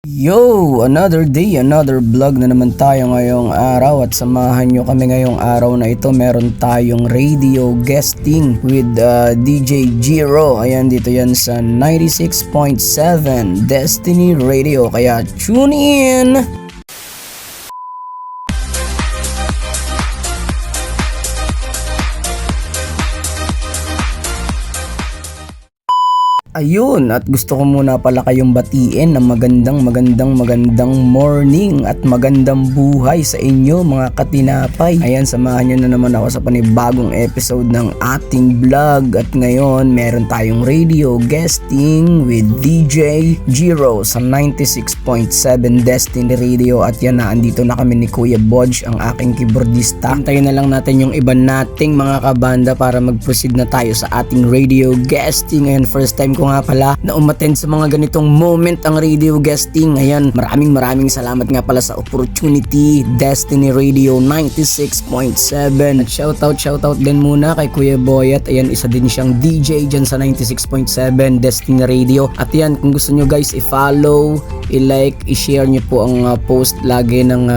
Yo! Another day, another vlog na naman tayo ngayong araw at samahan nyo kami ngayong araw na ito. Meron tayong radio guesting with DJ Jiro. Ayan, dito yan sa 96.7 Destiny Radio. Kaya tune in! Ayun, at gusto ko muna pala kayong batiin na magandang morning at magandang buhay sa inyo mga katinapay. Ayan, samahan nyo na naman ako sa panibagong episode ng ating vlog. At ngayon, meron tayong radio guesting with DJ Jiro sa 96.7 Destiny Radio. At yan na, andito na kami ni Kuya Bodge, ang aking keyboardista. Antayin na lang natin yung iba nating mga kabanda para mag-proceed na tayo sa ating radio guesting. Ayan, first time ko nga pala na umattend sa mga ganitong moment ang radio guesting. Ayan, maraming salamat nga pala sa opportunity, Destiny Radio 96.7. At shoutout din muna kay Kuya Boyet. Ayan, isa din siyang DJ dyan sa 96.7 Destiny Radio. At yan, kung gusto nyo guys, i-follow, i-like, i-share nyo po ang post lagi ng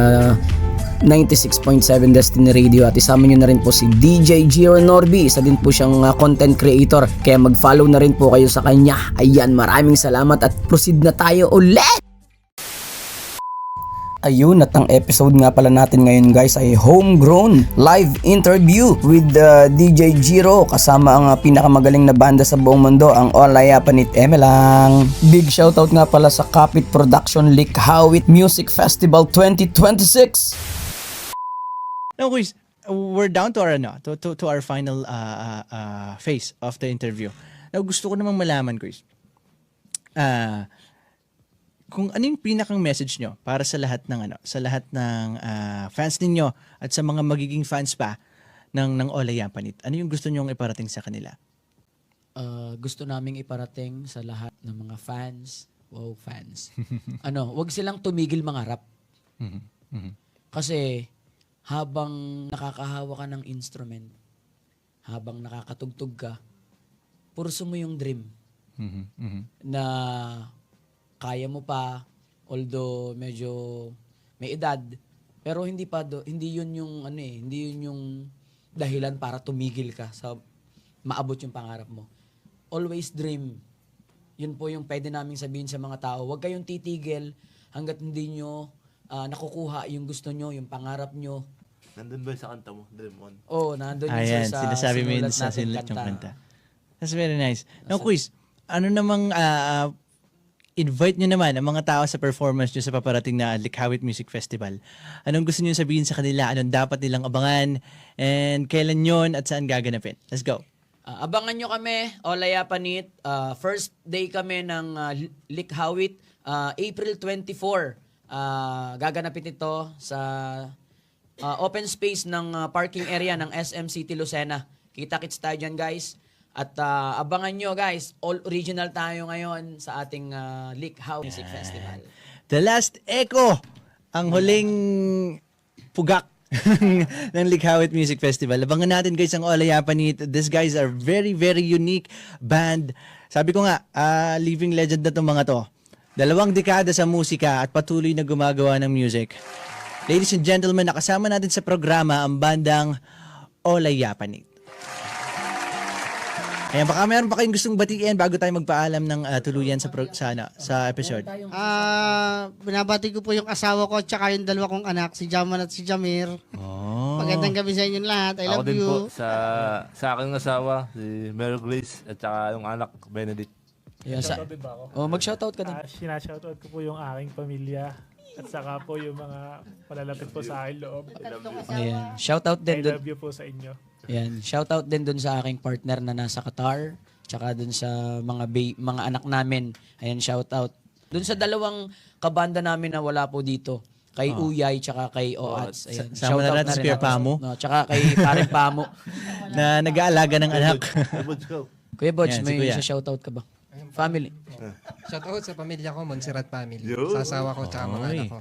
96.7 Destiny Radio at isama nyo na rin po si DJ Jiro Norby. Isa din po siyang content creator, kaya mag-follow na rin po kayo sa kanya. Ayan, maraming salamat at proceed na tayo ulit! Ayun, at ang episode nga pala natin ngayon guys ay homegrown live interview with DJ Jiro kasama ang pinakamagaling na banda sa buong mundo, ang Olayapanit Emelang. Big shoutout nga pala sa Kapit Production Likhawit Music Festival 2026. No, Kuis, we're down to our to our final phase of the interview. Now, gusto ko namang malaman, Kuis, kung ano yung pinakang message nyo para sa lahat ng fans ninyo at sa mga magiging fans pa ng Olayapanit. Ano yung gusto nyong iparating sa kanila? Gusto naming iparating sa lahat ng mga fans, wag silang tumigil mangarap. Kasi habang nakakahawa ka ng instrument, habang nakakatugtog ka, purso mo yung dream na kaya mo pa, although medyo may edad, pero hindi yun yung dahilan para tumigil ka sa maabot yung pangarap mo. Always dream. Yun po yung pwede naming sabihin sa mga tao. Huwag kayong titigil hanggat hindi nyo nakukuha yung gusto nyo, yung pangarap nyo. Nandun ba sa kanta mo? Dream On? Oo, nandun yun Ayan, sa sinasabi mo yun sinulat sa nating sinulat yung kanta. That's very nice. Now, Kuis, ano namang invite nyo naman ang mga tao sa performance nyo sa paparating na Likhawit Music Festival. Anong gusto nyo sabihin sa kanila? Anong dapat nilang abangan? And kailan yun at saan gaganapin? Let's go. Abangan nyo kami, Olayapanit. First day kami ng Likhawit, April 24. Gaganapin ito sa open space ng parking area ng SM City Lucena. Kita-kits tayo dyan, guys. At abangan nyo, guys. All original tayo ngayon sa ating Likhawit Music Festival. The Last Echo, ang huling pugak ng Likhawit Music Festival. Abangan natin guys ang Olayapanit. These guys are very unique band. Sabi ko nga, living legend na itong mga to. 2 dekada sa musika at patuloy na gumagawa ng music. Ladies and gentlemen, nakasama natin sa programa ang bandang Olayapanit. Ayan, baka meron pa kayong gustong batiin bago tayo magpaalam ng tuluyan sa episode. Binabati ko po yung asawa ko at saka yung 2 kong anak, si Jaman at si Jamir. Oh. Magandang gabi sa inyo lahat. I love Ako din you. po sa aking asawa, si Mary Grace, at saka yung anak, Benedict. Yan, mag-shoutout ka din. Sinashoutout ko po yung aking pamilya at saka po yung mga malalapit po sa aking loob. Ayan. Shoutout I din dun. love you po sa inyo. Ayan. Shoutout din dun sa aking partner na nasa Qatar, tsaka dun sa mga anak namin. Ayan, shoutout. Dun sa 2 kabanda namin na wala po dito. Kay Uyay, tsaka kay Oats. Ayan. Sama na natin si Kuya Pamo. No, tsaka kay Paring Pamo. Na nag-aalaga ng anak. Kuya Bodge, Ayan, si may Kuya. shoutout ka ba? Family. Shoutout sa pamilya ko, Montserrat family. Yo. Sa asawa ko, tsaka mga Oy. anak ko.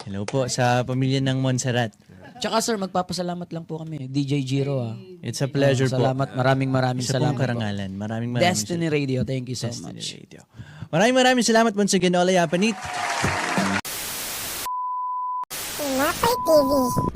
Hello po sa pamilya ng Montserrat. Tsaka sir, magpapasalamat lang po kami. DJ Jiro It's a pleasure po. Salamat, maraming Isa salamat pong po. karangalan. Maraming Destiny Radio, thank you so Destiny much. Radio. Maraming salamat once again, Olayapanit. Tinapay TV.